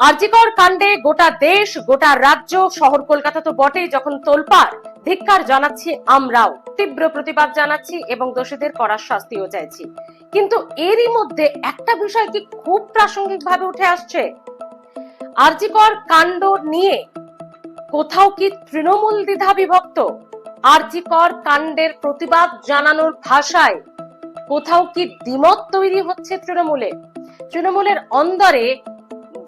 আরজিকর কাণ্ডে গোটা দেশ, গোটা রাজ্য, শহর কলকাতা তো বটেই যখন তোলপাড়, ধিক্কার জানাচ্ছি, আমরাও তীব্র প্রতিবাদ জানাচ্ছি এবং দোষীদের কড়া শাস্তিও চাইছি। কিন্তু এরই মধ্যে একটা বিষয় কি খুব প্রাসঙ্গিকভাবে উঠে আসছে, আরজিকর কাণ্ড নিয়ে কোথাও কি তৃণমূল দ্বিধা বিভক্ত? আরজিকর কাণ্ডের প্রতিবাদ জানানোর ভাষায় কোথাও কি দ্বিমত তৈরি হচ্ছে তৃণমূলের অন্দরে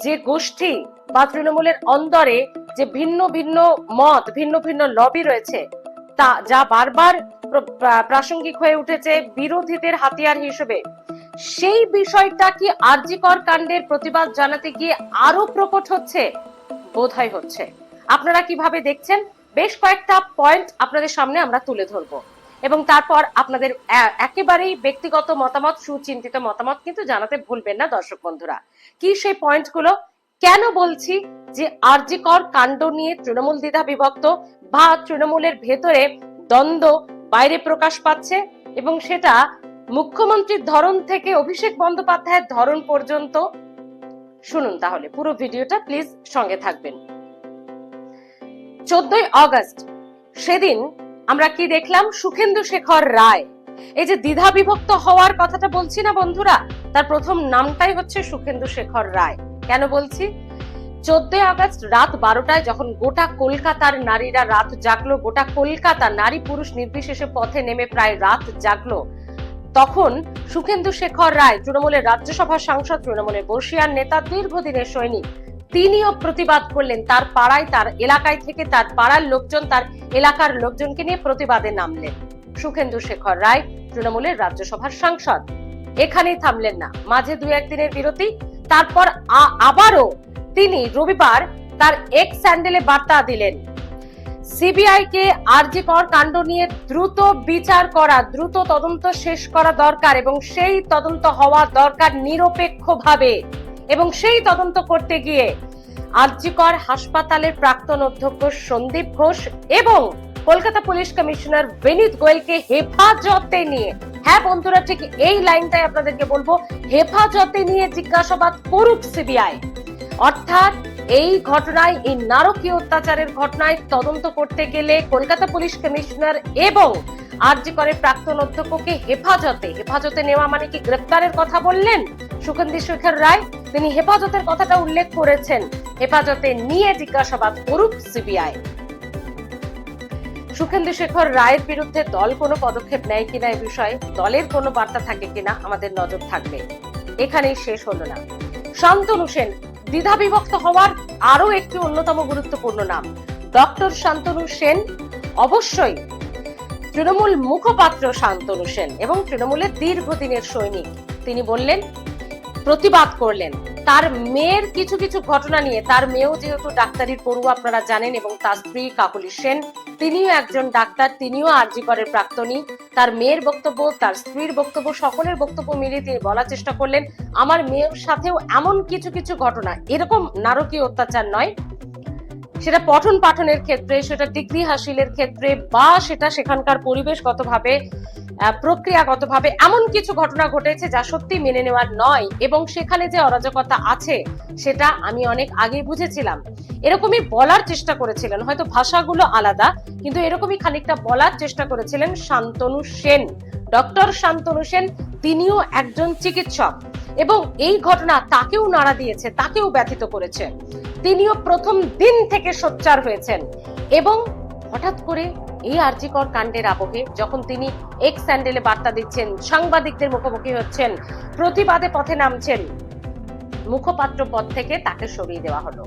যে গোষ্ঠী বা তৃণমূলের অন্দরে যে ভিন্ন ভিন্ন মত, ভিন্ন ভিন্ন লবি রয়েছে, তা যা বারবার প্রাসঙ্গিক হয়ে উঠেছে বিরোধীদের হাতিয়ার হিসেবে, সেই বিষয়টা কি আরজিকর কাণ্ডের প্রতিবাদ জানাতে গিয়ে আরো প্রকট হচ্ছে? বোধহয় হচ্ছে। আপনারা কিভাবে দেখছেন, বেশ কয়েকটা পয়েন্ট আপনাদের সামনে আমরা তুলে ধরবো এবং তারপর আপনাদের একেবারেই ব্যক্তিগত মতামত, সুচিন্তিত মতামত কিন্তু জানাতে ভুলবেন না দর্শক বন্ধুরা। কি সেই পয়েন্টগুলো? কেন বলছি যে আরজিকর কাণ্ড নিয়ে তৃণমূল দ্বিধা বিভক্ত বা তৃণমূলের ভেতরে দ্বন্দ্ব বাইরে প্রকাশ পাচ্ছে এবং সেটা মুখ্যমন্ত্রীর ধরন থেকে অভিষেক বন্দ্যোপাধ্যায়ের ধরন পর্যন্ত? শুনুন তাহলে পুরো ভিডিওটা, প্লিজ সঙ্গে থাকবেন। 14ই অগস্ট সেদিন আমরা কি দেখলাম? সুখেন্দু শেখর রায়, এই যে দ্বিধা বিভক্ত হওয়ার কথাটা বলছি না বন্ধুরা, তার প্রথম নামটাই হচ্ছে সুখেন্দু শেখর রায়। কেন বলছি? 14ই আগস্ট রাত 12টায় যখন গোটা কলকাতার নারীরা রাত জাগলো, গোটা কলকাতা নারী পুরুষ নির্বিশেষে পথে নেমে প্রায় রাত জাগলো, তখন সুখেন্দু শেখর রায়, তৃণমূলের রাজ্যসভার সাংসদ, তৃণমূলের বর্ষিয়ান নেতা, দীর্ঘদিনের সৈনিক, তিনিও প্রতিবাদ করলেন। তার পাড়ায়, তার এলাকায় থেকে তার পাড়ার লোকজন, তার এলাকার লোকজনকে নিয়ে প্রতিবাদে নামলেন সুখেন্দু শেখর রায়, তৃণমূলের রাজ্যসভার সাংসদ। এখানেই থামলেন না, মাঝে দু একদিনের বিরতি, তারপর আবারও তিনি রবিবার তার এক্স স্যান্ডেলে বার্তা দিলেন, সিবিআই কে আরজিকর কাণ্ড নিয়ে দ্রুত বিচার করা, দ্রুত তদন্ত শেষ করা দরকার এবং সেই তদন্ত হওয়া দরকার নিরপেক্ষভাবে। এবং সেই তদন্ত করতে গিয়ে আরজিকর হাসপাতালের প্রাক্তন অধ্যক্ষ সন্দীপ ঘোষ এবং কলকাতা পুলিশ কমিশনার বিনীত গোয়েলকে হেফাজতে নিয়ে, হ্যাঁ বন্ধুরা, ঠিক এই লাইনটাই আপনাদেরকে বলবো, হেফাজতে নিয়ে জিজ্ঞাসাবাদ করুক সিবিআই। অর্থাৎ এই ঘটনায়, এই নারকীয় অত্যাচারের ঘটনায় তদন্ত করতে গেলে কলকাতা পুলিশ কমিশনার এবং আরজিকরের প্রাক্তন অধ্যক্ষকে হেফাজতে নেওয়া মানে কি গ্রেফতারের কথা বললেন সুখেন্দু শেখর রায়? তিনি হেফাজতের কথাটা উল্লেখ করেছেন, হেফাজতে নিয়ে জিজ্ঞাসাবাদ করুক সিবিআই। সুখেন্দু শেখর রায়ের বিরুদ্ধে দল কোনো পদক্ষেপ নেয় কিনা এ বিষয়ে, দলের কোনো বার্তা থাকে কিনা, আমাদের নজর থাকবে। এখানেই শেষ হলো না, শান্তনু সেন, দ্বিধা বিভক্ত হওয়ার আরো একটি অন্যতম গুরুত্বপূর্ণ নাম ডক্টর শান্তনু সেন, অবশ্যই তৃণমূল মুখপাত্র শান্তনু সেন এবং তৃণমূলের দীর্ঘদিনের সৈনিক। তিনি বললেন, প্রতিবাদ করলেন তার মেয়ের কিছু কিছু ঘটনা নিয়ে। তার মেয়েও যেহেতু ডাক্তারির পড়ুয়া আপনারা জানেন, এবং তার স্ত্রী কাকলি সেন, তিনিও একজন ডাক্তার, তিনিও আরজিকরের প্রাক্তনী। তার মেয়ের বক্তব্য, তার স্ত্রীর বক্তব্য, সকলের বক্তব্য মিলিয়ে তিনি বলার চেষ্টা করলেন, আমার মেয়ের সাথেও এমন কিছু কিছু ঘটনা, এরকম নারকীয় অত্যাচার নয়, সেটা পঠন পাঠনের ক্ষেত্রে, সেটা ডিগ্রি হাসিলের ক্ষেত্রে, বা সেটা সেখানকার পরিবেশগতভাবে, প্রক্রিয়াগতভাবে এমন কিছু ঘটনা ঘটেছে যা সত্যি মেনে নেওয়ার নয়, এবং সেখানে যে অরাজকতা আছে সেটা আমি অনেক আগে বুঝেছিলাম। এরকমই বলার চেষ্টা করেছিলেন, হয়তো ভাষাগুলো আলাদা, কিন্তু এরকমই খানিকটা বলার চেষ্টা করেছিলেন শান্তনু সেন, ডক্টর শান্তনু সেন। তিনিও একজন চিকিৎসক এবং এই ঘটনা তাকেও নাড়া দিয়েছে, তাকেও ব্যথিত করেছে। তিনিও প্রথম দিন থেকে সোচ্চার হয়েছেন এবং হঠাৎ করে এই আরজিকর কাণ্ডের আবহে যখন তিনি এক্স স্যান্ডেলে বার্তা দিচ্ছেন, সাংবাদিকদের মুখোমুখি হচ্ছেন, প্রতিবাদে পথে নামছেন, মুখপাত্র পদ থেকে তাকে সরিয়ে দেওয়া হলো।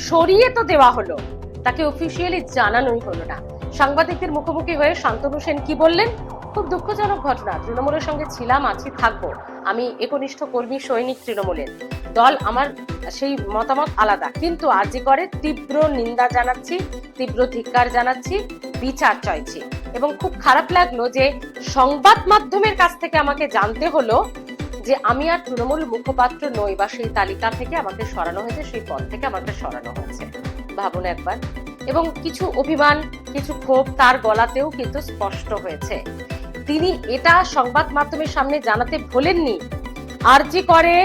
সরিয়ে তো দেওয়া হলো, তাকে অফিসিয়ালি জানানোই হলো না। সাংবাদিকদের মুখোমুখি হয়ে শান্তনু সেন কি বললেন? খুব দুঃখজনক ঘটনা, তৃণমূলের সঙ্গে ছিলাম, আছি, থাকবো, আমি একনিষ্ঠ কর্মী, সৈনিক তৃণমূলের, দল আমার, সেই মতামত আলাদা, কিন্তু আরজিকরে তীব্র নিন্দা জানাচ্ছি, তীব্র ধিক্কার জানাচ্ছি, বিচার চাইছি। এবং খুব খারাপ লাগলো যে সংবাদ মাধ্যমের কাছ থেকে আমাকে জানতে হলো যে আমি আর তৃণমূল মুখপাত্র নই, বা সেই তালিকা থেকে আমাকে সরানো হয়েছে, সেই পদ থেকে আমাকে সরানো হয়েছে। ভাবুন একবার। এবং কিছু অভিমান, কিছু ক্ষোভ তার গলাতেও কিন্তু স্পষ্ট হয়েছে। তিনি এটা সংবাদ মাধ্যমের সামনে জানাতে ভোলেননি। আরজিকরে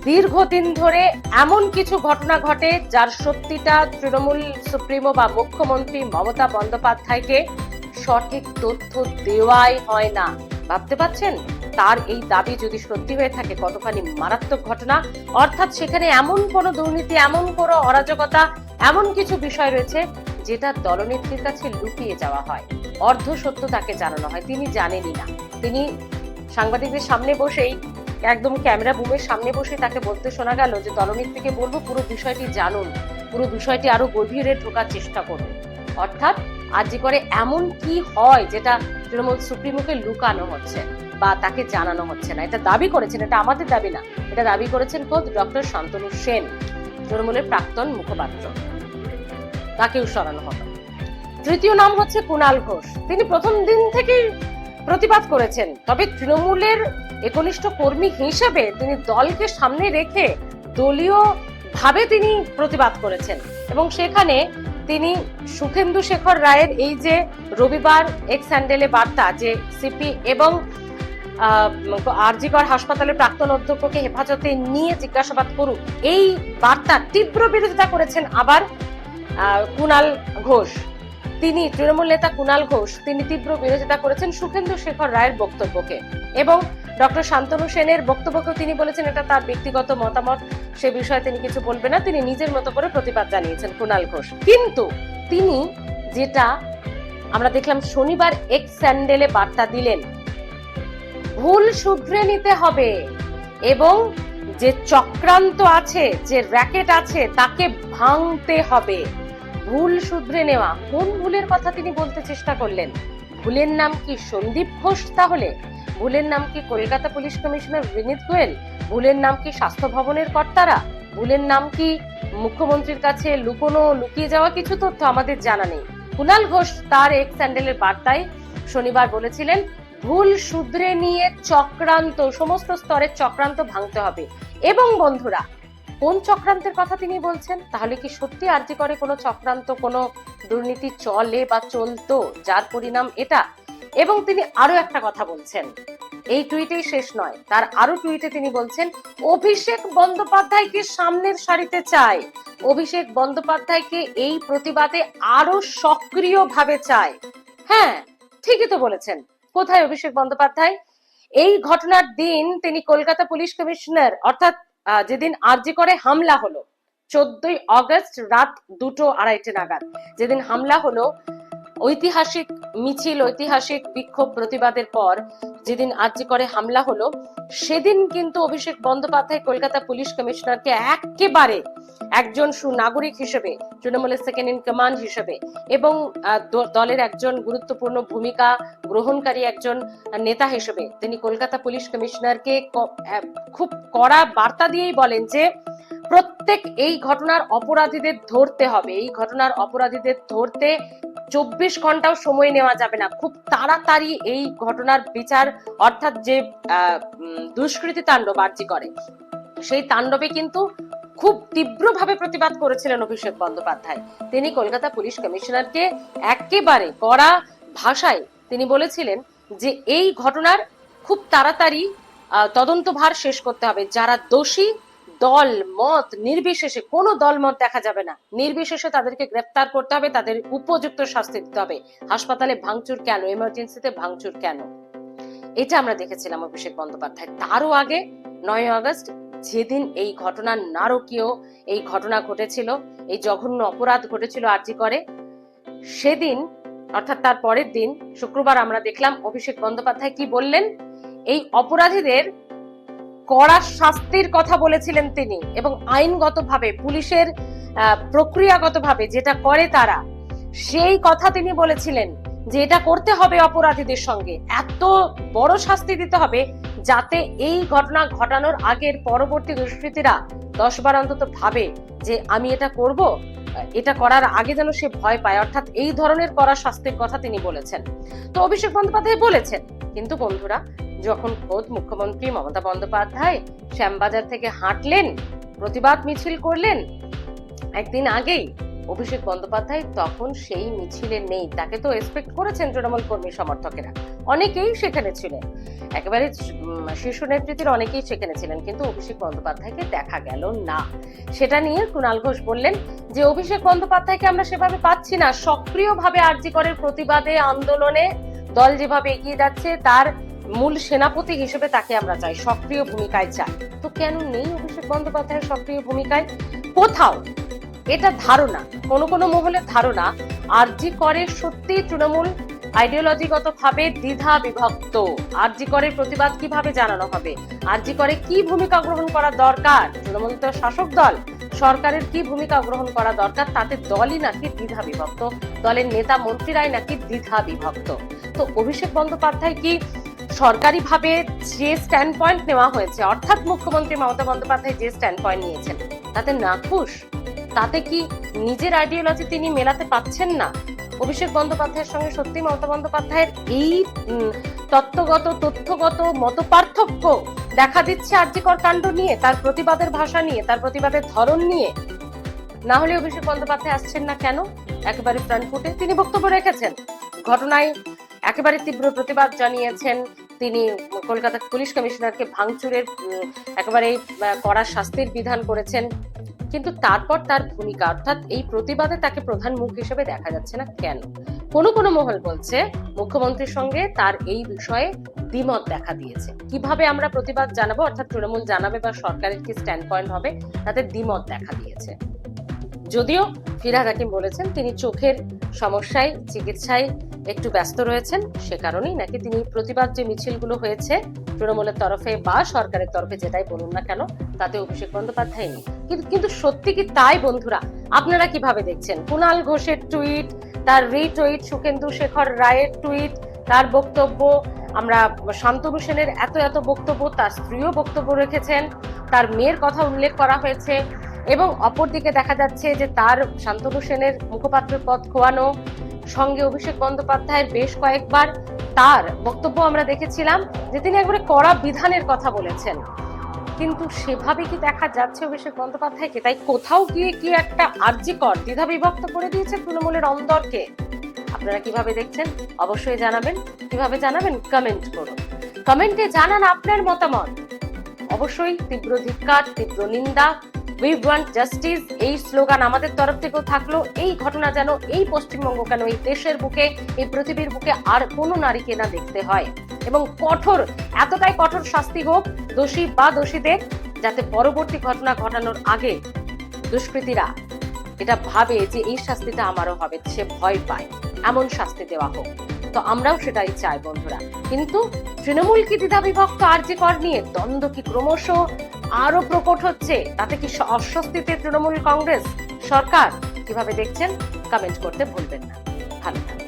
দীর্ঘদিন ধরে এমন কিছু ঘটনা ঘটে যার সত্যিটা তৃণমূল সুপ্রিমো বা মুখ্যমন্ত্রী মমতা বন্দ্যোপাধ্যায়কে সঠিক তথ্য দেওয়াই হয় না। ভাবতে পারছেন তার এই দাবি যদি সত্যি হয়ে থাকে কতখানি মারাত্মক ঘটনা, অর্থাৎ সেখানে এমন কোনো দুর্নীতি, এমন কোনো অরাজকতা, এমন কিছু বিষয় রয়েছে যেটা দলনেত্রীর কাছে লুকিয়ে যাওয়া হয়, অর্ধ সত্য তাকে জানানো হয়, তিনি জানেনই না। তিনি সাংবাদিকদের সামনে বসেই একদম ক্যামেরা বুমের সামনে বসে তাকে বলতে শোনা গেল যে দলনেত্রীকে বলবো পুরো বিষয়টি জানুন, পুরো বিষয়টি আরো গভীরে ঢোকার চেষ্টা করুন। অর্থাৎ আরজি করে এমন কি হয় যেটা তৃণমূল সুপ্রিমোকে লুকানো হচ্ছে বা তাকে জানানো হচ্ছে না, এটা দাবি করেছেন, এটা আমাদের দাবি না, এটা দাবি করেছেন খোদ ডক্টর শান্তনু সেন, তৃণমূলের প্রাক্তন মুখপাত্র, তাকেও সরানো হলো। তৃতীয় নাম হচ্ছে কুণাল ঘোষ। তিনি প্রথম দিন থেকেই প্রতিবাদ করেছেন, তবে তৃণমূলের একনিষ্ঠ কর্মী হিসেবে তিনি দলকে সামনে রেখে দলীয় ভাবে তিনি প্রতিবাদ করেছেন এবং সেখানে তিনি সুখেন্দু শেখর রায়ের এই যে রবিবার এক্স হ্যান্ডেলে বার্তা যে সিপি এবং আরজিকর হাসপাতালের প্রাক্তন অধ্যক্ষকে হেফাজতে নিয়ে জিজ্ঞাসাবাদ করুক, এই বার্তার তীব্র বিরোধিতা করেছেন আবার কুণাল ঘোষ। তিনি তৃণমূল নেতা কুণাল ঘোষ তিনি তীব্র বিরোধিতা করেছেন সুখেন্দু শেখর রায়ের বক্তব্যকে এবং ডক্টর শান্তনু সেনের বক্তব্যকে তিনি বলেছেন এটা তার ব্যক্তিগত মতামত, সে বিষয়ে তিনি কিছু বলবেন না, তিনি নিজের মতো করে প্রতিবাদ জানিয়েছেন কুণাল ঘোষ। কিন্তু তিনি যেটা আমরা দেখলাম শনিবার এক্স স্যান্ডেলে বার্তা দিলেন, ভুল শুধরে নিতে হবে এবং যে চক্রান্ত আছে, যে র্যাকেট আছে তাকে ভাঙতে হবে। ভুল শুধরে নেওয়া, কোন ভুলের কথা তিনি বলতে চেষ্টা করলেন? ভুলের নাম কি সন্দীপ ঘোষ? তাহলে ভুলের নাম কি কলকাতা পুলিশ কমিশনার বিনীত গোয়েল? ভুলের নাম কি স্বাস্থ্য ভবনের কর্তারা? ভুলের নাম কি মুখ্যমন্ত্রীর কাছে লুকিয়ে যাওয়া কিছু তথ্য? আমাদের জানা নেই। কুণাল ঘোষ তার এক্স স্যান্ডেলের বার্তায় শনিবার বলেছিলেন ভুল শুধরে নিয়ে চক্রান্ত, সমস্ত স্তরের চক্রান্ত ভাঙতে হবে। এবং বন্ধুরা, কোন চক্রান্তের কথা তিনি বলছেন? তাহলে কি সত্যি আরজি করে কোনো চক্রান্ত, কোনো দুর্নীতি চলে বা চলতো যার পরিণাম এটা? এবং তিনি আরো একটা কথা বলছেন, এই টুইটেই শেষ নয়, তার আরো টুইটে তিনি বলছেন অভিষেক বন্দ্যোপাধ্যায়কে সামনের সারিতে চায়, অভিষেক বন্দ্যোপাধ্যায়কে এই প্রতিবাদে আরো সক্রিয়ভাবে চায়। হ্যাঁ, ঠিকই তো বলেছেন। কোথায় অভিষেক বন্দ্যোপাধ্যায়? এই ঘটনার দিন তিনি কলকাতা পুলিশ কমিশনার, অর্থাৎ যেদিন আরজি করে হামলা হলো 14ই অগস্ট রাত 2:30 নাগাদ যেদিন হামলা হলো, ঐতিহাসিক মিছিল, ঐতিহাসিক বিক্ষোভ প্রতিবাদের পর যেদিন আরজি করে হামলা হলো, সেদিন কিন্তু অভিষেক বন্দ্যোপাধ্যায় কলকাতা পুলিশ কমিশনারকে একেবারে একজন সুনাগরিক হিসেবে, তৃণমূলের সেকেন্ড ইন কমান্ড হিসেবে এবং দলের একজন গুরুত্বপূর্ণ ভূমিকা গ্রহণকারী একজন নেতা হিসেবে তিনি কলকাতা পুলিশ কমিশনারকে খুব কড়া বার্তা দিয়েই বলেন যে প্রত্যেক এই ঘটনার অপরাধীদের ধরতে হবে, এই ঘটনার অপরাধীদের ধরতে 24 ঘন্টাও সময় নেওয়া যাবে না, খুব তাড়াতাড়ি এই ঘটনার বিচার, অর্থাৎ যে দুষ্কৃতী তাণ্ডব আরজি করে সেই তাণ্ডবে কিন্তু খুব তীব্রভাবে প্রতিবাদ করেছিলেন অভিষেক বন্দ্যোপাধ্যায়। তিনি কলকাতা পুলিশ কমিশনারকে একেবারে কড়া ভাষায় তিনি বলেছিলেন যে এই ঘটনার খুব তাড়াতাড়ি তদন্তভার শেষ করতে হবে, যারা দোষী দল মত নির্বিশেষে, কোনো দল মত দেখা যাবে না, নির্বিশেষে তাদেরকে গ্রেফতার করতে হবে, তাদের উপযুক্ত শাস্তি দিতে হবে। হাসপাতালে ভাঙচুর কেন, এমার্জেন্সিতে ভাঙচুর কেন, এটা আমরা দেখেছিলাম অভিষেক বন্দ্যোপাধ্যায়। তারও আগে 9 আগস্ট যেদিন এই ঘটনার নারকীয় এই ঘটনা ঘটেছিল, এই জঘন্য অপরাধ ঘটেছিল আরজি করে, সেদিন অর্থাৎ তার পরের দিন শুক্রবার আমরা দেখলাম অভিষেক বন্দ্যোপাধ্যায় কি বললেন, এই অপরাধীদের কড়া শাস্তির কথা বলেছিলেন তিনি এবং আইনগতভাবে পুলিশের প্রক্রিয়াগতভাবে যেটা করে তারা, সেই কথা তিনি বলেছিলেন যে এটা করতে হবে অপরাধীদের সঙ্গে, এত বড় শাস্তি দিতে হবে যাতে এই ঘটনা ঘটানোর আগের পরবর্তী দুষ্কৃতীরা 10 বার অন্তত ভাবে যে আমি এটা করব, এটা করার আগে যেন সে ভয় পায়, অর্থাৎ এই ধরনের কড়া শাস্তির কথা তিনি বলেছেন। তো অভিষেক বন্দ্যোপাধ্যায় বলেছেন, কিন্তু বন্ধুরা যখন খোদ মুখ্যমন্ত্রী মমতা বন্দ্যোপাধ্যায় শ্যামবাজার থেকে হাঁটলেন, প্রতিবাদ মিছিল করলেন একদিন আগেই, অভিষেক বন্দ্যোপাধ্যায় তখন সেই মিছিলে নেই। তাকে তো এক্সপেক্ট করেছেন তৃণমূল কর্মী সমর্থকেরা, অনেকেই সেখানে ছিলেন একেবারে শীর্ষ নেতৃত্বের অনেকেই সেখানে ছিলেন, কিন্তু অভিষেক বন্দ্যোপাধ্যায়কে দেখা গেল না। সেটা নিয়ে কুণাল ঘোষ বললেন যে অভিষেক বন্দ্যোপাধ্যায়কে আমরা সেভাবে পাচ্ছি না, সক্রিয়ভাবে আরজি করের প্রতিবাদে আন্দোলনে দল যেভাবে এগিয়ে যাচ্ছে তার মূল সেনাপতি হিসেবে তাকে আমরা চাই, সক্রিয় ভূমিকায় চাই। তো কেন নেই অভিষেক বন্দ্যোপাধ্যায়ের সক্রিয় ভূমিকায়? কোথাও এটা ধারণা, কোন মহলের ধারণা, আরজি করে সত্যি তৃণমূল আইডিওলজিগত ভাবে দ্বিধা বিভক্ত। আরজি করে প্রতিবাদ কিভাবে জানানো হবে, আরজি করে কি ভূমিকা গ্রহণ করা দরকার, তৃণমূল তো শাসক দল, সরকারের কি ভূমিকা গ্রহণ করা দরকার, তাতে দলই নাকি দ্বিধা বিভক্ত, দলের নেতা মন্ত্রীরাই নাকি দ্বিধা বিভক্ত। তো অভিষেক বন্দ্যোপাধ্যায় কি সরকারিভাবে যে স্ট্যান্ড পয়েন্ট নেওয়া হয়েছে, অর্থাৎ মুখ্যমন্ত্রী মমতা বন্দ্যোপাধ্যায় যে স্ট্যান্ড পয়েন্ট নিয়েছেন তাতে নাখুশ? তাতে কি নিজের আইডিওলজি তিনি মেলাতে পাচ্ছেন না? অভিষেক বন্দ্যোপাধ্যায়ের সঙ্গে সত্যি মমতা বন্দ্যোপাধ্যায়ের এই তত্ত্বগত তথ্যগত মতপার্থক্য দেখা দিচ্ছে আরজিকর কাণ্ড নিয়ে, তার প্রতিবাদের ভাষা নিয়ে, তার প্রতিবাদের ধরন নিয়ে। না হলে অভিষেক বন্দ্যোপাধ্যায় আসছেন না কেন? একেবারে ফ্রন্ট ফুটে তিনি বক্তব্য রেখেছেন, ঘটনায় একেবারে তীব্র প্রতিবাদ জানিয়েছেন। তিনি কলকাতা পুলিশ কমিশনারকে ভাঙচুরের একেবারে কড়া শাস্তির বিধান করেছেন, কিন্তু তারপর তার ভূমিকা অর্থাৎ এই প্রতিবাদে তাকে প্রধান মুখ হিসেবে দেখা যাচ্ছে না কেন? কোন মহল বলছে মুখ্যমন্ত্রীর সঙ্গে তার এই বিষয়ে দ্বিমত দেখা দিয়েছে। কিভাবে আমরা প্রতিবাদ জানাবো, অর্থাৎ তৃণমূল জানাবে বা সরকারের কি স্ট্যান্ড পয়েন্ট হবে, তাতে দ্বিমত দেখা দিয়েছে। যদিও ফিরহাদ হাকিম বলেছেন তিনি চোখের সমস্যায় চিকিৎসায় একটু ব্যস্ত রয়েছেন, সে কারণেই নাকি তিনি প্রতিবাদ যে মিছিলগুলো হয়েছে তৃণমূলের তরফে বা সরকারের তরফে যেটাই বলুন না কেন, তাতে অভিষেক বন্দ্যোপাধ্যায় নেই। কিন্তু সত্যি কি তাই বন্ধুরা? আপনারা কিভাবে দেখছেন? কুণাল ঘোষের টুইট, তার রিটুইট, সুখেন্দু শেখর রায়ের টুইট, তার বক্তব্য, আমরা শান্তনু সেনের এত বক্তব্য, তার স্ত্রীও বক্তব্য রেখেছেন, তার মেয়ের কথা উল্লেখ করা হয়েছে, এবং অপরদিকে দেখা যাচ্ছে যে তার শান্তনু সেনের মুখপাত্রের পদ খোয়ানো, সঙ্গে অভিষেক বন্দ্যোপাধ্যায়ের বেশ কয়েকবার তার বক্তব্য আমরা দেখেছিলাম যে তিনি একবারে কড়া বিধানের কথা বলেছেন, কিন্তু সেভাবে কি দেখা যাচ্ছে অভিষেক বন্দ্যোপাধ্যায়কে? তাই কোথাও গিয়ে কি একটা আরজিকর দ্বিধা বিভক্ত করে দিয়েছে তৃণমূলের অন্দরকে। আপনারা কিভাবে দেখছেন অবশ্যই জানাবেন। কিভাবে জানাবেন? কমেন্ট করুন, কমেন্টে জানান আপনার মতামত। অবশ্যই তীব্র ধিক্কার, তীব্র নিন্দা, উই ওয়ান্ট জাস্টিস, এই স্লোগান আমাদের তরফ থেকেও থাকলো। এই ঘটনা যেন এই পশ্চিমবঙ্গ কেন, এই দেশের বুকে, এই পৃথিবীর বুকে আর কোনো নারীকে না দেখতে হয়, এবং কঠোর, এতটাই কঠোর শাস্তি হোক দোষী বা দোষীদের, যাতে পরবর্তী ঘটনা ঘটানোর আগে দুষ্কৃতীরা এটা ভাবে যে এই শাস্তিটা আমারও হবে, সে ভয় পায়, এমন শাস্তি দেওয়া হোক। তো আমরাও সেটাই চাই বন্ধুরা। কিন্তু তৃণমূল কি দ্বিধা বিভক্ত আরজিকর নিয়ে? দ্বন্দ্ব কি ক্রমশ আরো প্রকট হচ্ছে? তাতে কি অস্বস্তিতে তৃণমূল কংগ্রেস, সরকার? কিভাবে দেখছেন কমেন্ট করতে ভুলবেন না। ভালো থাকবেন।